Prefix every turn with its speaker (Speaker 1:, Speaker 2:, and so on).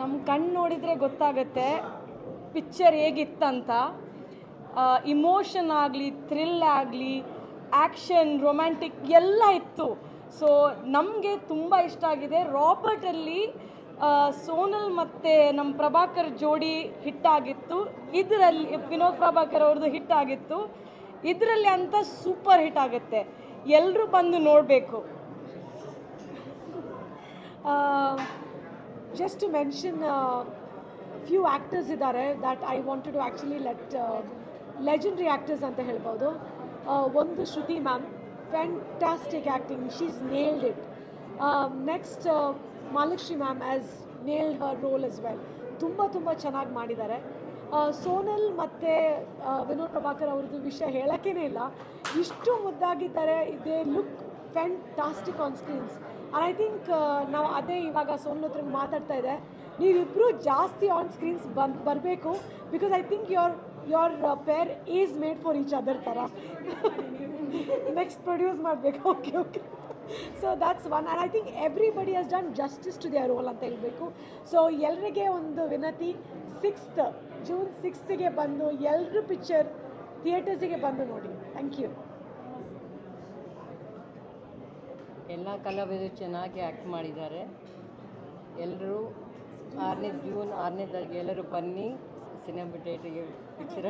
Speaker 1: ನಮ್ಮ ಕಣ್ಣು ನೋಡಿದರೆ ಗೊತ್ತಾಗುತ್ತೆ ಪಿಕ್ಚರ್ ಹೇಗಿತ್ತಂತ. ಇಮೋಷನ್ ಆಗಲಿ, ಥ್ರಿಲ್ ಆಗಲಿ, ಆ್ಯಕ್ಷನ್, ರೊಮ್ಯಾಂಟಿಕ್ ಎಲ್ಲ ಇತ್ತು. ಸೊ ನಮಗೆ ತುಂಬ ಇಷ್ಟ ಆಗಿದೆ. ರಾಬರ್ಟಲ್ಲಿ ಸೋನಲ್ ಮತ್ತು ನಮ್ಮ ಪ್ರಭಾಕರ್ ಜೋಡಿ ಹಿಟ್ಟಾಗಿತ್ತು. ಇದರಲ್ಲಿ ವಿನೋದ್ ಪ್ರಭಾಕರ್ ಅವ್ರದ್ದು ಹಿಟ್ಟಾಗಿತ್ತು. ಇದರಲ್ಲಿ ಅಂತ ಸೂಪರ್ ಹಿಟ್ ಆಗುತ್ತೆ. ಎಲ್ಲರೂ ಬಂದು ನೋಡಬೇಕು.
Speaker 2: Just to mention few actors idare that I wanted to actually let legendary actors anta helbodu. One Shruti ma'am, fantastic acting, she's nailed it. Next Malakshmi ma'am has nailed her role as well. ತುಂಬ ಚೆನ್ನಾಗಿ ಮಾಡಿದ್ದಾರೆ. ಸೋನಲ್ ಮತ್ತು ವಿನೋದ್ ಪ್ರಭಾಕರ್ ಅವ್ರದ್ದು ವಿಷಯ ಹೇಳೋಕ್ಕೇ ಇಲ್ಲ. ಇಷ್ಟು ಮುದ್ದಾಗಿದ್ದಾರೆ. They look fantastic on screens. And I think ನಾವು ಅದೇ ಇವಾಗ ಸೋನಲ್ ಹತ್ರ ಮಾತಾಡ್ತಾ ಇದೆ, ನೀವಿಬ್ಬರು ಜಾಸ್ತಿ ಆನ್ ಸ್ಕ್ರೀನ್ಸ್ ಬರಬೇಕು. Because I think your pair is made for each other ಥರ. ನೆಕ್ಸ್ಟ್ ಪ್ರೊಡ್ಯೂಸ್ ಮಾಡಬೇಕು. Okay so that's one. And I think everybody has done justice to their role ಅಂತ ಹೇಳಬೇಕು. ಸೊ ಎಲ್ಲರಿಗೆ ಒಂದು ವಿನತಿ, ಜೂನ್ 6th ಬಂದು ಎಲ್ಲರೂ picture ಥಿಯೇಟರ್ಸಿಗೆ ಬಂದು ನೋಡಿ. Thank you.
Speaker 3: ಎಲ್ಲ ಕಲಾವಿದರು ಚೆನ್ನಾಗಿ ಆ್ಯಕ್ಟ್ ಮಾಡಿದ್ದಾರೆ. ಎಲ್ಲರೂ ಜೂನ್ 6ನೇ ತಾರೀಕು ಎಲ್ಲರೂ ಬನ್ನಿ ಸಿನಿಮಾ ಥಿಯೇಟರ್ಗೆ ಪಿಕ್ಚರ್